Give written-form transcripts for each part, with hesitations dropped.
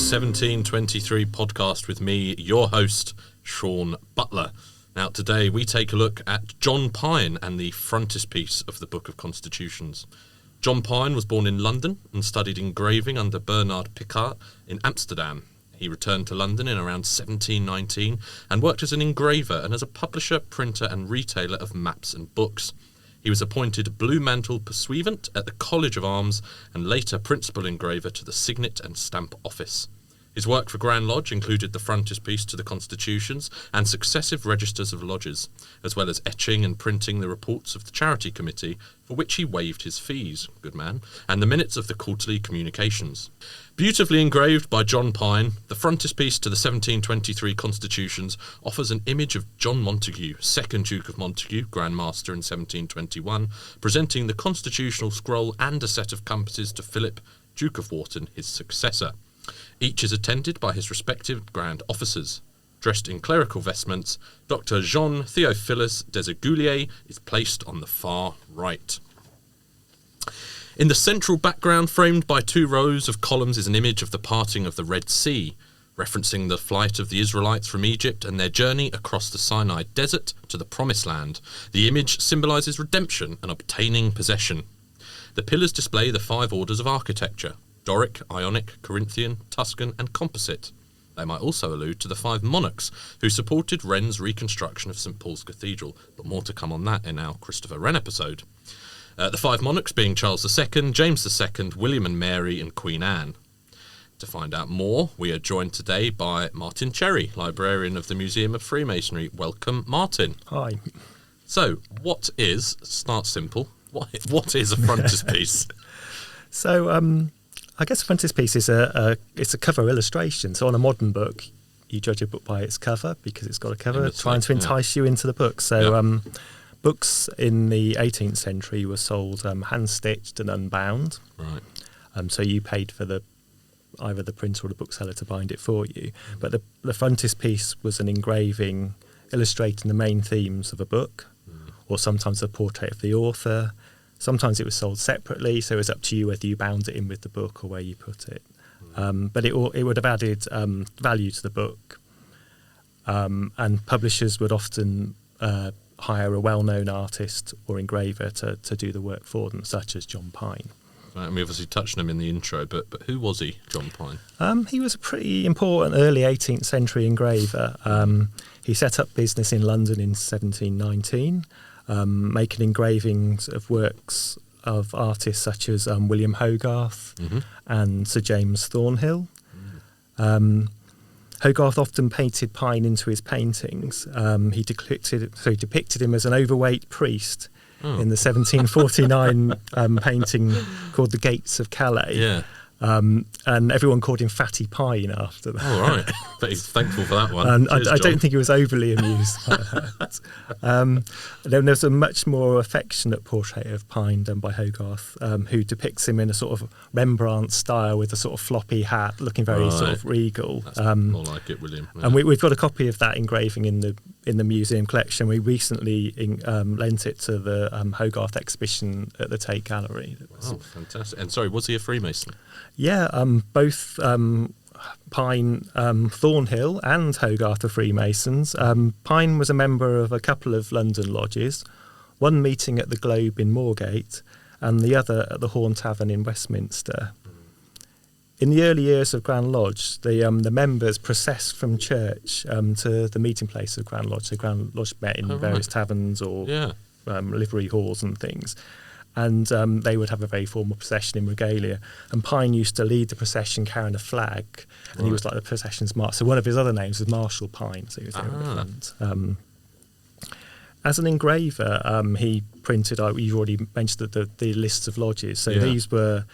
1723 podcast with me, your host, Shaun Butler. Now, today we take a look at John Pine and the Frontispiece of the Book of Constitutions. John Pine was born in London and studied engraving under Bernard Picart in Amsterdam. He returned to London in around 1719 and worked as an engraver and as a publisher, printer and retailer of maps and books. He was appointed Blue Mantle Pursuivant at the College of Arms and later Principal Engraver to the Signet and Stamp Office. His work for Grand Lodge included the frontispiece to the Constitutions and successive registers of lodges, as well as etching and printing the reports of the Charity Committee, for which he waived his fees, good man, and the minutes of the quarterly communications. Beautifully engraved by John Pine, the frontispiece to the 1723 Constitutions offers an image of John Montagu, 2nd Duke of Montagu, Grand Master in 1721, presenting the constitutional scroll and a set of compasses to Philip, Duke of Wharton, his successor. Each is attended by his respective grand officers. Dressed in clerical vestments, Dr. Jean Theophilus Desaguliers is placed on the far right. In the central background, framed by 2 rows of columns, is an image of the parting of the Red Sea, referencing the flight of the Israelites from Egypt and their journey across the Sinai Desert to the Promised Land. The image symbolises redemption and obtaining possession. The pillars display the 5 orders of architecture: Doric, Ionic, Corinthian, Tuscan and Composite. They might also allude to the 5 monarchs who supported Wren's reconstruction of St Paul's Cathedral, but more to come on that in our Christopher Wren episode. The 5 monarchs being Charles II, James II, William and Mary and Queen Anne. To find out more, we are joined today by Martin Cherry, Librarian of the Museum of Freemasonry. Welcome, Martin. Hi. So, start simple, what is a frontispiece? So, I guess a frontispiece is it's a cover illustration. So on a modern book, you judge a book by its cover because it's got a cover, trying to entice you into the book. So books in the 18th century were sold hand-stitched and unbound. Right. So you paid for either the printer or the bookseller to bind it for you. But the frontispiece was an engraving illustrating the main themes of a book, or sometimes a portrait of the author. Sometimes it was sold separately, so it was up to you whether you bound it in with the book or where you put it. But it would have added value to the book. And publishers would often hire a well-known artist or engraver to do the work for them, such as John Pine. Right, and we obviously touched on him in the intro, but who was he, John Pine? He was a pretty important early 18th century engraver. He set up business in London in 1719. Making engravings of works of artists such as William Hogarth and Sir James Thornhill. Hogarth often painted Pine into his paintings. He depicted him as an overweight priest in the 1749 painting called The Gates of Calais. Yeah. And everyone called him Fatty Pine after that. Oh, right. But he's thankful for that one. And Cheers, I don't think he was overly amused by that. Then there's a much more affectionate portrait of Pine done by Hogarth, who depicts him in a sort of Rembrandt style with a sort of floppy hat, looking very sort of regal. That's more like it, William. Yeah. And we've got a copy of that engraving in the museum collection. We recently lent it to the Hogarth exhibition at the Tate Gallery. Oh, fantastic. And sorry, was he a Freemason? Yeah, both Pine, Thornhill and Hogarth are Freemasons. Pine was a member of a couple of London lodges, one meeting at the Globe in Moorgate and the other at the Horn Tavern in Westminster. In the early years of Grand Lodge, the members processed from church to the meeting place of Grand Lodge. So Grand Lodge met in various taverns or livery halls and things. And they would have a very formal procession in regalia. And Pine used to lead the procession carrying a flag, and he was like the procession's marshal. So one of his other names was Marshal Pine, so he was there at the front. As an engraver, he printed, you've already mentioned the lists of lodges. So these were,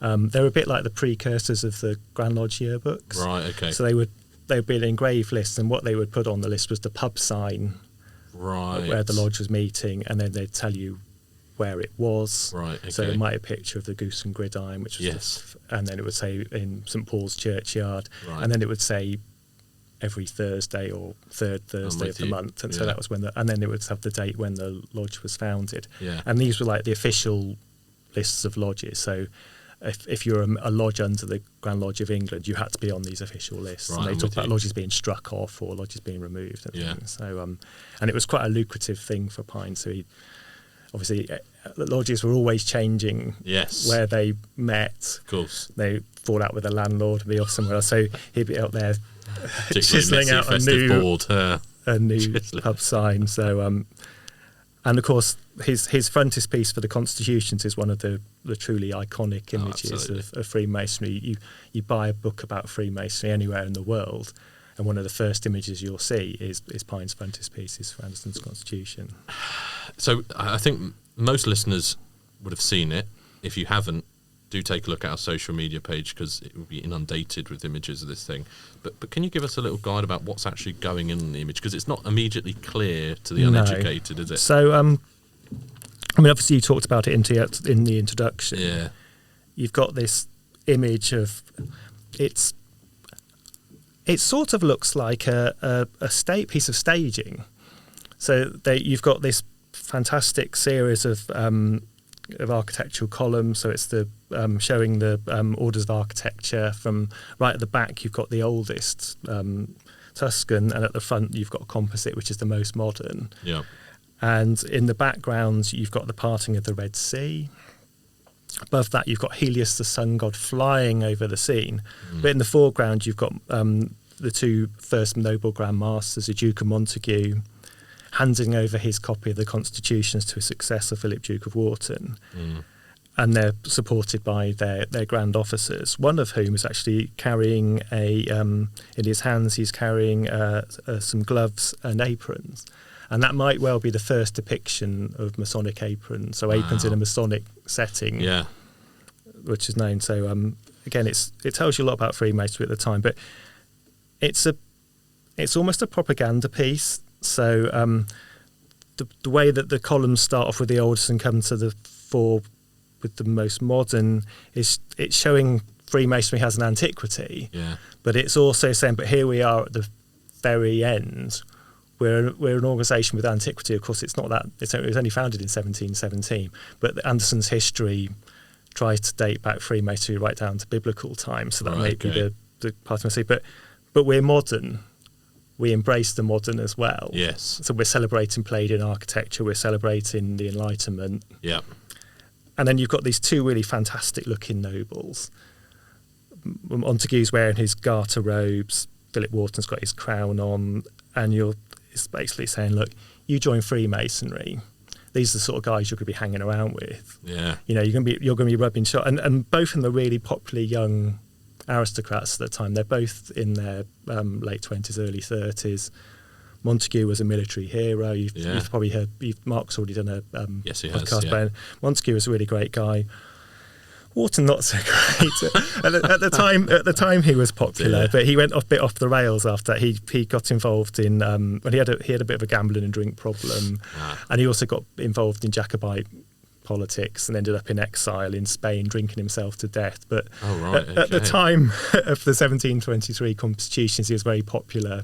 they're a bit like the precursors of the Grand Lodge yearbooks. Right, okay. So they would be an engraved list, and what they would put on the list was the pub sign where the lodge was meeting, and then they'd tell you where it was. Right, okay. So it might be a picture of the Goose and Gridiron, which was and then it would say in St Paul's Churchyard, and then it would say every Thursday or third Thursday of the month, and so that was when and then it would have the date when the lodge was founded. And these were like the official lists of lodges. So if you're a lodge under the Grand Lodge of England, you had to be on these official lists. Right, and they I'm talk with about you. lodges being struck off or lodges being removed. And Yeah. things. So, and it was quite a lucrative thing for Pine. So obviously, the lodges were always changing. Yes. Where they met. Of course. They fall out with the landlord and be off somewhere else. So he'd be out there Particularly chiseling messy out festive board. a new Chiseling. pub sign. So, and of course, his frontispiece for the Constitutions is one of the truly iconic images absolutely. of Freemasonry. You buy a book about Freemasonry anywhere in the world, and one of the first images you'll see is Pine's frontispiece for Anderson's Constitution. So I think most listeners would have seen it. If you haven't, do take a look at our social media page because it will be inundated with images of this thing. But can you give us a little guide about what's actually going in the image? Because it's not immediately clear to the uneducated, is it? So, I mean, obviously you talked about it in the introduction. Yeah. You've got this image of it sort of looks like a piece of staging. So you've got this fantastic series of architectural columns. So it's the showing the orders of architecture. From right at the back, you've got the oldest Tuscan, and at the front you've got composite, which is the most modern. Yeah. And in the background, you've got the parting of the Red Sea. Above that, you've got Helios, the sun god, flying over the scene. But in the foreground, you've got the two first noble Grand Masters, the Duke of Montague, handing over his copy of the Constitutions to his successor, Philip, Duke of Wharton. And they're supported by their grand officers, one of whom is actually carrying in his hands, he's carrying some gloves and aprons. And that might well be the first depiction of Masonic aprons. So aprons in a Masonic setting, Yeah. which is known. So again, it tells you a lot about Freemasonry at the time, but it's almost a propaganda piece. So the way that the columns start off with the oldest and come to the fore with the most modern is it's showing Freemasonry has an antiquity. Yeah. But it's also saying, but here we are at the very end. We're an organisation with antiquity. Of course, it's not that. It was only founded in 1717. But Anderson's history tries to date back Freemasonry right down to biblical times. So that may be the part of it. But we're modern. We embrace the modern as well. Yes. So we're celebrating Palladian architecture. We're celebrating the Enlightenment. Yeah. And then you've got these two really fantastic-looking nobles. Montague's wearing his garter robes. Philip Wharton's got his crown on, and it's basically saying, look, you join Freemasonry. These are the sort of guys you're going to be hanging around with. Yeah. You know, you're going to be rubbing shot. And both of them are really popular young aristocrats at the time. They're both in their late 20s, early 30s. Montague was a military hero. You've probably heard. Mark's already done a Yes, he podcast has, yeah. about him. Montague was a really great guy. Wharton not so great. at the time he was popular, but he went a bit off the rails after he got involved in when he had a bit of a gambling and drink problem, and he also got involved in Jacobite politics and ended up in exile in Spain, drinking himself to death. But at the time of the 1723 constitutions, he was very popular.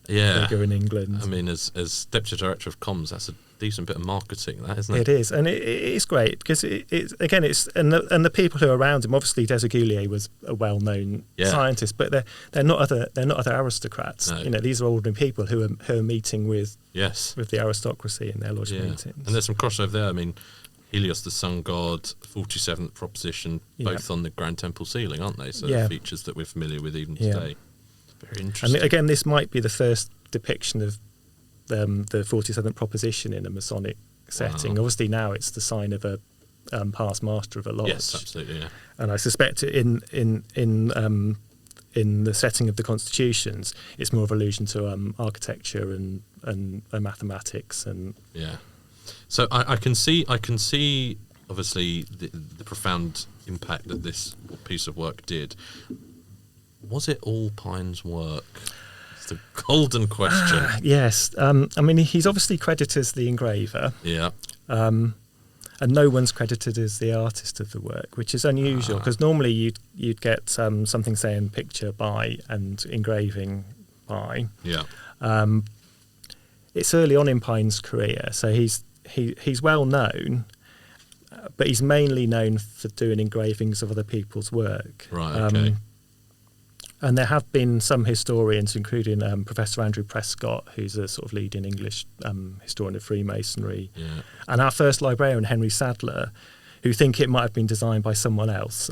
Yeah, figure in England. I mean, as Deputy Director of Comms, that's a decent bit of marketing, that isn't it? It is, and it is great because it's the people who are around him. Obviously, Desaguliers was a well-known scientist, but they're not other aristocrats. No. You know, these are ordinary people who are meeting with the aristocracy in their lodge meetings. And there's some crossover there. I mean, Helios, the sun god, 47th proposition, both on the Grand Temple ceiling, aren't they? So they're features that we're familiar with even today. Very interesting. And again, this might be the first depiction of the 47th proposition in a Masonic setting. Wow. Obviously, now it's the sign of a past master of a lodge. Yes, absolutely. Yeah. And I suspect in the setting of the constitutions, it's more of allusion to architecture and mathematics and So I can see obviously the profound impact that this piece of work did. Was it all Pine's work? It's the golden question. Yes. I mean, he's obviously credited as the engraver. Yeah. And no one's credited as the artist of the work, which is unusual because normally you'd get something saying picture by and engraving by. Yeah. It's early on in Pine's career, so he's well known, but he's mainly known for doing engravings of other people's work. Right, okay. And there have been some historians, including Professor Andrew Prescott, who's a sort of leading English historian of Freemasonry, and our first librarian, Henry Sadler, who think it might have been designed by someone else.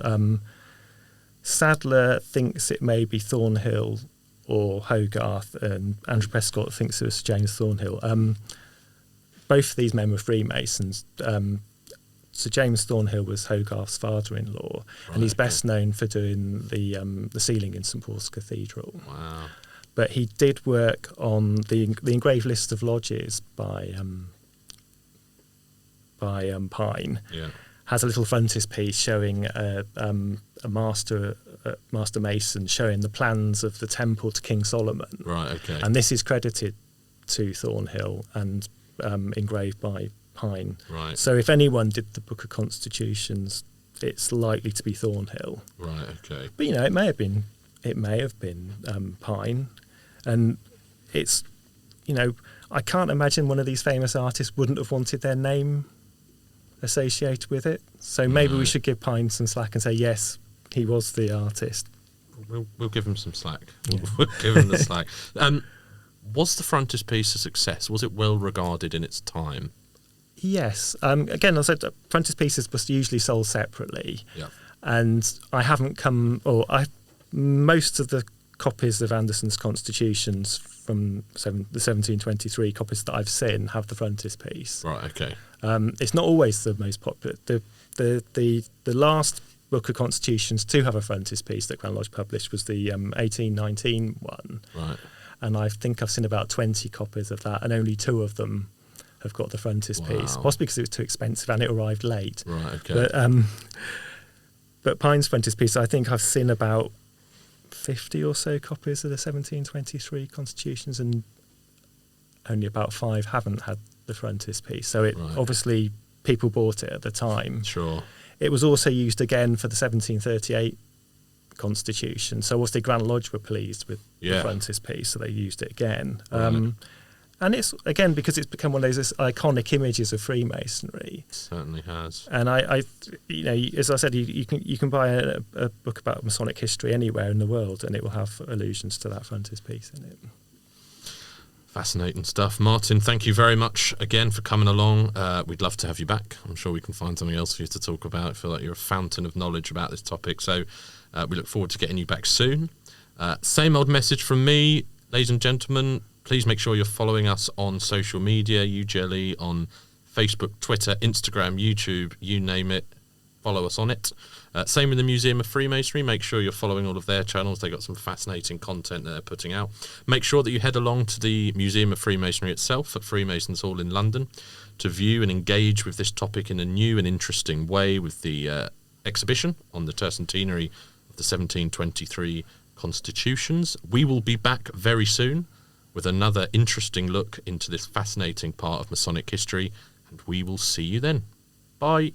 Sadler thinks it may be Thornhill or Hogarth, and Andrew Prescott thinks it was James Thornhill. Both of these men were Freemasons. So James Thornhill was Hogarth's father-in-law, and he's best known for doing the ceiling in St Paul's Cathedral. Wow! But he did work on the engraved list of lodges by Pine. Yeah. Has a little frontispiece showing a master mason showing the plans of the temple to King Solomon. Right. Okay. And this is credited to Thornhill and engraved by Pine. Right. So if anyone did the Book of Constitutions, it's likely to be Thornhill. Right. Okay. But it may have been Pine, and it's I can't imagine one of these famous artists wouldn't have wanted their name associated with it. So maybe we should give Pine some slack and say yes, he was the artist. We'll give him some slack. Yeah. We'll give him the slack. Was the frontispiece a success? Was it well regarded in its time? Yes. Again, I said frontispieces was usually sold separately. Yeah. And I haven't most of the copies of Anderson's Constitutions from the 1723 copies that I've seen have the frontispiece. Right. Okay. It's not always the most popular. The last Book of Constitutions to have a frontispiece that Grand Lodge published was the 1819 one. Right. And I think I've seen about 20 copies of that, and only 2 of them have got the frontispiece, Wow. possibly because it was too expensive and it arrived late. Right. Okay. But Pine's frontispiece, I think I've seen about 50 or so copies of the 1723 Constitutions, and only about 5 haven't had the frontispiece. So obviously people bought it at the time. Sure. It was also used again for the 1738 Constitution. So obviously Grand Lodge were pleased with the frontispiece, so they used it again. Right. And it's, again, because it's become one of those iconic images of Freemasonry. It certainly has. And I as I said, you can buy a book about Masonic history anywhere in the world, and it will have allusions to that frontispiece in it. Fascinating stuff. Martin, thank you very much again for coming along. We'd love to have you back. I'm sure we can find something else for you to talk about. I feel like you're a fountain of knowledge about this topic. So we look forward to getting you back soon. Same old message from me, ladies and gentlemen. Please make sure you're following us on social media, UGLE, on Facebook, Twitter, Instagram, YouTube, you name it. Follow us on it. Same with the Museum of Freemasonry. Make sure you're following all of their channels. They've got some fascinating content that they're putting out. Make sure that you head along to the Museum of Freemasonry itself at Freemasons Hall in London to view and engage with this topic in a new and interesting way with the exhibition on the tercentenary of the 1723 Constitutions. We will be back very soon with another interesting look into this fascinating part of Masonic history, and we will see you then. Bye.